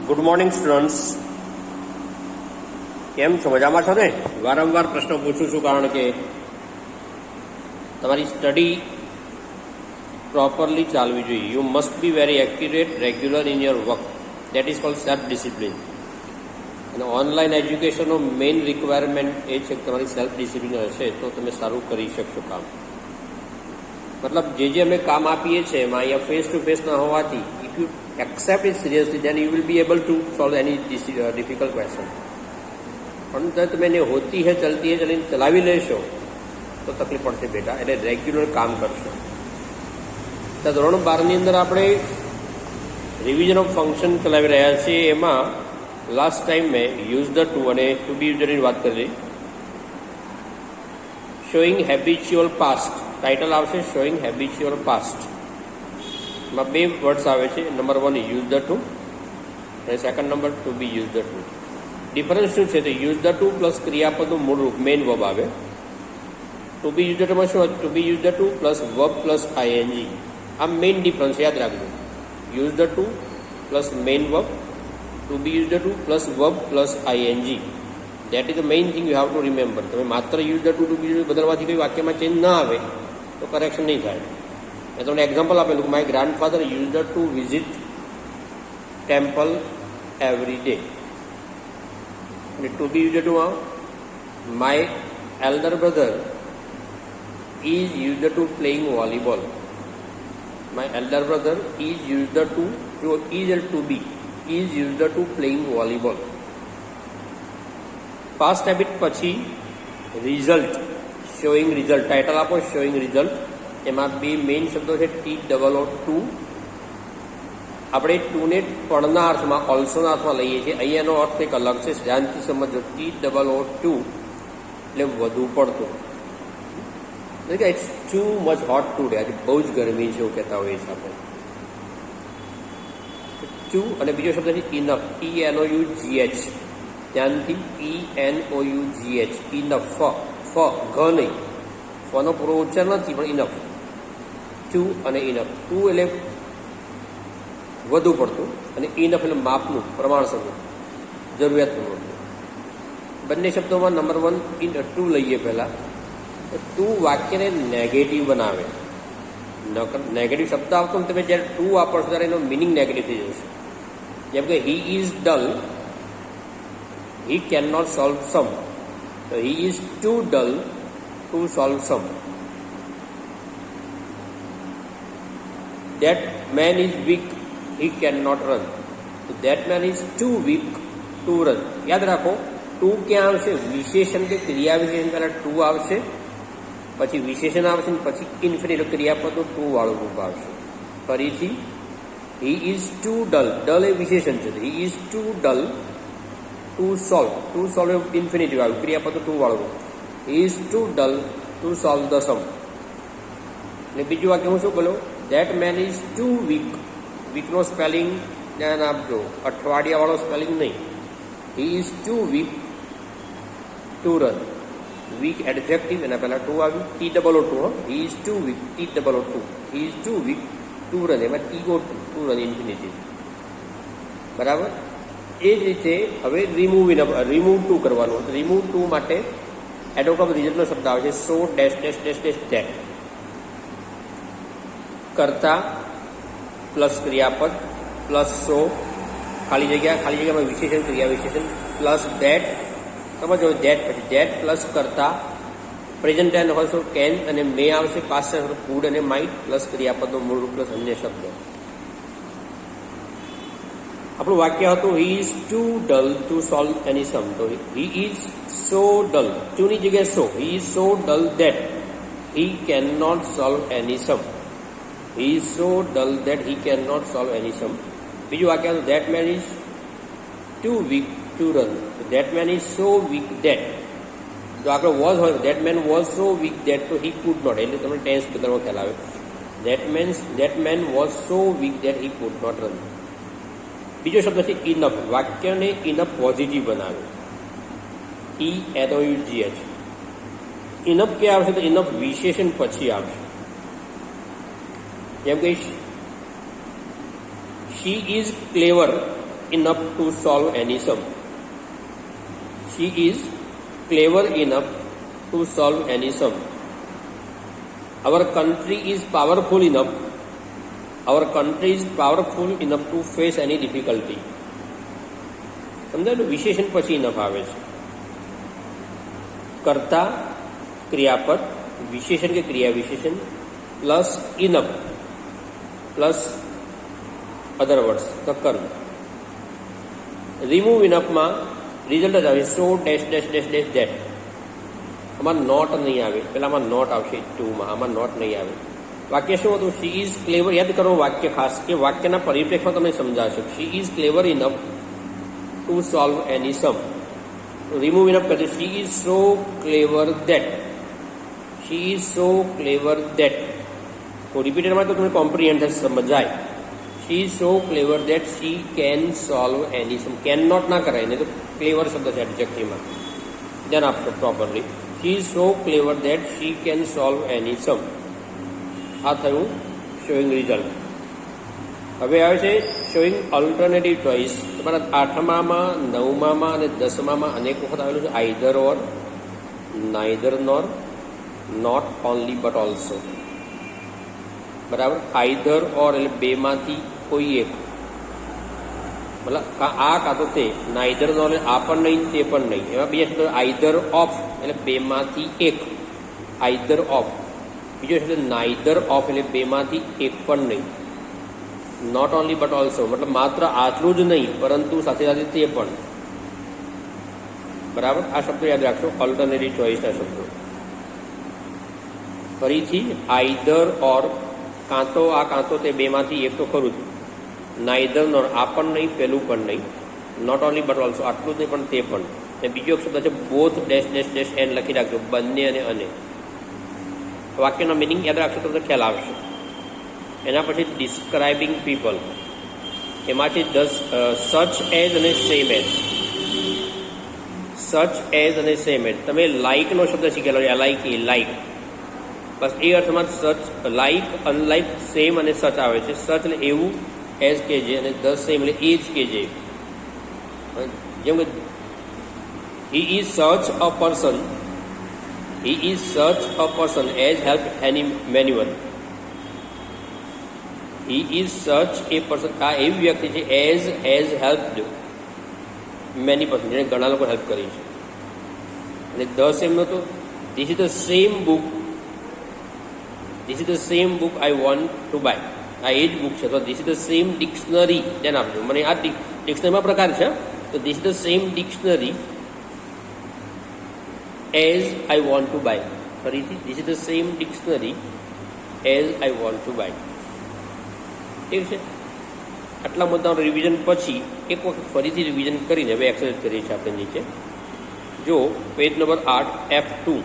Good morning students, કેમ છો? મજામાં છો ને? વારંવાર પ્રશ્નો પૂછું છું કારણ કે તમારી સ્ટડી પ્રોપરલી ચાલવી જોઈએ. You must be very accurate, regular in your work. That is called self discipline. અને ઓનલાઈન એજ્યુકેશનનો મેઇન રિક્વાયરમેન્ટ એ છે કે તમારી સેલ્ફ ડિસિપ્લિન હશે તો તમે સારું કરી શકશો કામ. મતલબ જે અમે કામ આપીએ છીએ એમાં અહીંયા ફેસ ટુ ફેસ ન હોવાથી if you accept it seriously, then you will be able to solve any difficult question. પણ તમે એને હોતી હે ચલતી હે ચલીને ચલાવી લેશો તો તકલીફ પડશે બેટા. એટલે રેગ્યુલર કામ કરશો. તો ધોરણ 12ની અંદર આપણે રિવિઝન ઓફ ફંક્શન ચલાવી રહ્યા છીએ. એમાં લાસ્ટ ટાઈમ મેં યુઝ ધ ટુ અને ટુ બી યુઝરની વાત કરી. શોઈંગ હેબિચ્યુઅલ પાસ્ટ ટાઇટલ આવશે, શોઈંગ હેબિચ્યુઅલ પાસ્ટ. માં બે વર્ડ્સ આવે છે. નંબર 1 યુઝ ધ ટુ અને second number to be used to. Difference શું છે? તો યુઝ ધ ટુ પ્લસ ક્રિયાપદનું મૂળ રૂપ મેઇન વર્બ આવે. ટુ બી યુઝ ધ ટુમાં શું? To be used to plus verb plus ING. આ મેઇન ડિફરન્સ યાદ રાખજો. Used to plus main verb, to be used to plus verb plus ING. That is the main thing you have to remember. તમે માત્ર used to be use બદલવાથી કોઈ વાક્યમાં change ના આવે તો કરેક્શન નહીં થાય. મેં તમને એક્ઝામ્પલ આપેલું. My grandfather used to visit temple every day. અને ટુ બી યુઝ ટુમાં my elder brother is used to playing volleyball. My elder brother is used to, જો is to be, is used to playing volleyball. Past habit પછી result, showing result. Title આપો showing result. એમાં બે main શબ્દો છે TOO. આપણે ટુને પણના અર્થમાં, ઓલ્સોના અર્થમાં લઈએ છીએ. અહીંયાનો અર્થ કંઈક અલગ છે, ધ્યાનથી સમજો. TOO એટલે વધુ પડતું. It's too much hot today. આજે બહુ જ ગરમી છે એવું કહેતા હોય છે આપણે. ટુ અને બીજો શબ્દ છે ઇનફ, ENOUGH. ધ્યાનથી ENOUGH, ઇનફ. ફ ઘ નહીં, ફનો પૂરો ઉચ્ચાર નથી પણ ઇનફ. ટુ અને ઇનફ. ટુ એટલે વધુ પડતું અને ઇનફ એટલે માપનું, પ્રમાણસરનું, જરૂરિયાતનું. બંને શબ્દોમાં નંબર 1 ટુ લઈએ પહેલાં. ટુ વાક્યને નેગેટિવ બનાવે. નેગેટિવ શબ્દ આવતો ને તમે જ્યારે ટુ વાપરશો ત્યારે એનો મિનિંગ નેગેટિવ થઈ જશે. જેમ કે he is dull, he can not solve sum. તો he is too dull to solve sum. That man is weak, he cannot run. So that man is too weak to run. યાદ રાખો, two ક્યાં આવશે? વિશેષણ કે ક્રિયા વિશેષણ પહેલાં ટુ આવશે, પછી વિશેષણ આવશે ને પછી ઇન્ફિનિટ ક્રિયાપદનું ટુ વાળું રૂપ આવશે. ફરીથી he is too dull. Dull એ વિશેષણ છે. He is too dull to solve. To solve એ ઇન્ફિનિટિવ આવ્યું, ક્રિયાપદનું ટુ વાળું રૂપ. He is too dull to solve the sum. અને બીજું વાક્ય હું શું બોલું? That man is too weak. વીકનો સ્પેલિંગ ધ્યાન આપજો, અઠવાડિયાવાળો સ્પેલિંગ નહીં. He is too weak to run. Weak adjective, એના પહેલાં ટુ આવ્યું. TOO. He is too weak. TOO. He is too weak to run. એમાં TO to run ઇન્ફિનિટિવ. બરાબર. એ જ રીતે હવે રિમૂવ ટુ કરવાનું. રિમૂવ ટુ માટે એડવર્બ ઓફ રિઝલ્ટનો શબ્દ આવે છે. So dash dash dash dash that. કરતા પ્લસ ક્રિયાપદ પ્લસ સો ખાલી જગ્યામાં વિશેષણ, ક્રિયા વિશેષણ પ્લસ ધેટ. સમજો ધેટ, પછી ધેટ પ્લસ કરતા. પ્રેઝન્ટ ટેન્સ હોય કેન અને મે આવશે. પાસ્ટ ટેન્સ કુડ અને માઇટ પ્લસ ક્રિયાપદનો મૂળ રૂપ પ્લસ અન્ય શબ્દ. આપણું વાક્ય હતું he is too dull to solve any sum. તો હી ઇઝ સો ડલ, ટુની જગ્યાએ so. He is so dull that he can not solve any sum. He is so dull that he cannot solve any sum. બીજું વાક્ય હતું that man is too weak to run. That man is so weak that. જો આગળ was હોય that man was so weak that તો he could not. એટલે તમને tense બદલવાનો ખ્યાલ આવે. That man was so weak that he could not run. બીજો શબ્દ છે ઇનફ. વાક્યને ઇનફ પોઝિટિવ બનાવે. ENOUGH. ઇનફ ક્યાં આવશે? તો ઇનફ વિશેષણ પછી આવશે. જેમ કે she is clever enough to solve any sum. She is clever enough to solve any sum. Our country is powerful enough. Our country is powerful enough to face any difficulty. સમજાયું? વિશેષણ પછી enough આવે છે. કર્તા ક્રિયાપદ, વિશેષણ કે ક્રિયા વિશેષણ plus enough plus other words તો કર્મ. રિમૂવ ઇનફમાં રિઝલ્ટ જ આવે so dash dash dash dash that. આમાં નોટ નહીં આવે, પેલામાં નોટ આવશે ટુમાં, આમાં નોટ નહીં આવે. વાક્ય શું હતું? She is clever. યાદ કરો વાક્ય ખાસ, કે વાક્યના પરિપ્રેક્ષમાં તમને સમજાશે. She is clever enough to solve any sum. Remove enough કરશે she is so clever that. She is so clever that. તો રિપીટેડમાં તો તમને કોમ્પ્રિહેન્ડ સમજાય. She is so clever that she can solve any sum. Can not ના કરાય, નહીં તો ક્લેવર શબ્દ છે એડજેક્ટિવમાં, ધ્યાન આપશો properly. She is so clever that she can solve any sum. આ થયું શોઈંગ રિઝલ્ટ. હવે આવે છે શોઈંગ ઓલ્ટરનેટિવ ચોઇસ. તમારા 8મામાં 9મામાં અને 10મામાં અનેક વખત આવેલું છે either or, neither nor, not only but also. બરાબર? આઈધર ઓર એટલે બેમાંથી કોઈ એક, મતલબ આ કાં તો તે. નાઇધર નોર એટલે આ પણ નહીં તે પણ નહીં. એમાં બીજા શબ્દ આઈધર ઓફ એટલે બેમાંથી એક, આઈધર ઓફ. બીજો શબ્દ નાઇધર ઓફ એટલે બેમાંથી એક પણ નહીં. નોટ ઓનલી બટ ઓલ્સો મતલબ માત્ર આટલું જ નહીં પરંતુ સાથે સાથે તે પણ. બરાબર? આ શબ્દો યાદ રાખશો, ઓલ્ટરનેટિવ ચોઇસના શબ્દો. ફરીથી આઈધર ઓર, કાં તો આ કાં તો તે, બેમાંથી એક તો ખરું જ. નાઇધર નોર આ પણ નહીં પેલું પણ નહીં. નોટ ઓનલી બટ ઓલ્સો આટલું જ નહીં પણ તે પણ. અને બીજો એક શબ્દ છે both dash dash dash and લખી રાખજો, બંને અને. વાક્યનો મિનિંગ યાદ રાખશો તો ખ્યાલ આવશે. એના પછી ડિસ્ક્રાઇબિંગ પીપલ, એમાંથી સચ એઝ અને સેમ એઝ. સચ એઝ અને સેમ એઝ. તમે લાઇકનો શબ્દ શીખેલો છે, લાઇક એ લાઇક, બસ એ અર્થમાં સચ, લાઇક, અનલાઇક, સેમ અને સચ આવે છે. સચ એટલે એવું, એઝ કે જે, અને ધ સેમ એટલે એ જ કે જે. જેમ કે હી ઇઝ સચ a person, he is such a person as helped anyone. He is such a person, આ એવી વ્યક્તિ છે as has helped many person, જેને ઘણા લોકો હેલ્પ કરી છે. અને ધ સેમ નો તો this is the same book, this is the same book I want to buy. આ એ જ બુક છે. તો this is the same dictionary, ધ્યાન આપજો. મને આ ડિક્શનરીમાં પ્રકાર છે. તો this is the same dictionary as I want to buy. ફરીથી this is the same dictionary as I want to buy. ઠીક છે? આટલા મુદ્દાનું રિવિઝન પછી એક વખત ફરીથી રિવિઝન કરીને હવે એક્સરસાઇઝ કરીએ છીએ આપણે નીચે. જો page number 8 F2.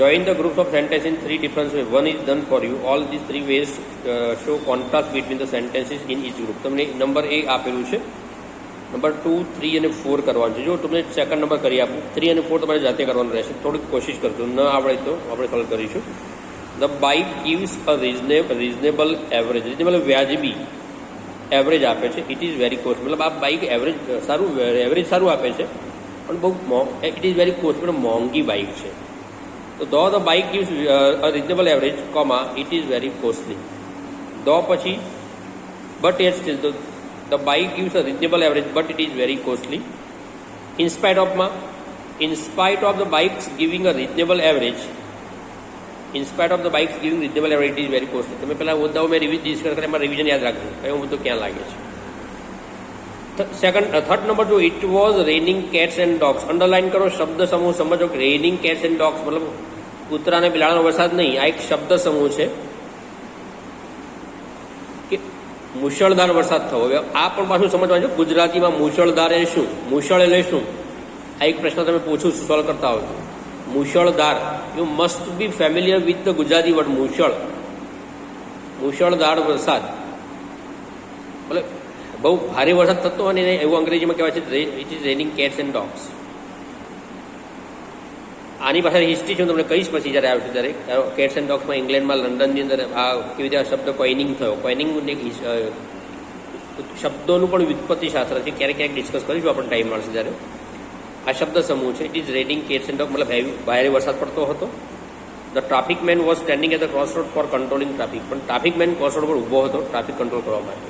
Join the groups of sentences in 3 different ways. One is done for you. All these 3 ways show contrast between the sentences in each group. તમને નંબર A આપેલું છે. નંબર 2, 3 અને 4 કરવાનું છે. જો તમને સેકન્ડ નંબર કરી આપું, 3 અને 4 તમારે જાતે કરવાનું રહેશે. થોડીક કોશિશ કરજો, ન આવડે તો આપણે સોલ્વ કરીશું. The bike gives a reasonable average. Reasonable વ્યાજબી એવરેજ આપે છે. ઇટ ઇઝ વેરી કોસ્ટ, મતલબ આ બાઇક એવરેજ સારું આપે છે, પણ બહુ ઇટ ઇઝ વેરી કોસ્ટ, પણ મોંઘી બાઇક છે. તો the bike gives a reasonable average, comma it is very costly. પછી બટ એટ સ્ટીલ, તો the bike gives a reasonable average but it is very costly. In spite of the bikes giving a reasonable average, in spite of the bikes giving reasonable average, it is very costly. તમે પેલા મુદ્દાઓ મેં discuss કર્યા, એમાં revision યાદ રાખજો કયો મુદ્દો ક્યાં લાગે છે. થર્ડ નંબર જો it was raining cats and dogs. Underline કરો, શબ્દ સમૂહ સમજો. રેનિંગ કેટ્સ એન્ડ ડોગ્સ મતલબ કૂતરા અને બિલાડાનો વરસાદ નહીં, આ એક શબ્દ સમૂહ છે. મુશળધાર વરસાદ થયો. હવે આ પણ પાછું સમજવાનું છે ગુજરાતીમાં મુશળધાર એ શું, મુશળ એટલે શું. આ એક પ્રશ્ન તમે પૂછું છું, સોલ્વ કરતા હો છો. મુશળધાર, you must be familiar with the Gujarati word મુશળ. મુશળધાર વરસાદ એટલે બહુ ભારે વરસાદ થતો અને એવું અંગ્રેજીમાં કહેવાય છે it is raining cats and dogs. આની પાછળ હિસ્ટ્રી છે, હું તમને કહીશ પછી જ્યારે આવશે ત્યારે. કેટ્સ એન્ડ ડોગ્સમાં ઇંગ્લેન્ડમાં લંડનની અંદર આ કેવી રીતે આ શબ્દ કોઇનિંગ થયો. કોઇનિંગ તો શબ્દોનું પણ વ્યુત્પત્તિશાસ્ત્ર છે, ક્યારેક ક્યારેક ડિસ્કસ કરીશું આપણે ટાઈમ મળશે ત્યારે. આ શબ્દ સમૂહ છે. It is raining cats and dog, મતલબ ભારે વરસાદ પડતો હતો. The traffic man was standing at the cross road for controlling traffic, પણ ટ્રાફિક મેન ક્રોસ રોડ પર ઊભો હતો ટ્રાફિક કંટ્રોલ કરવા માટે.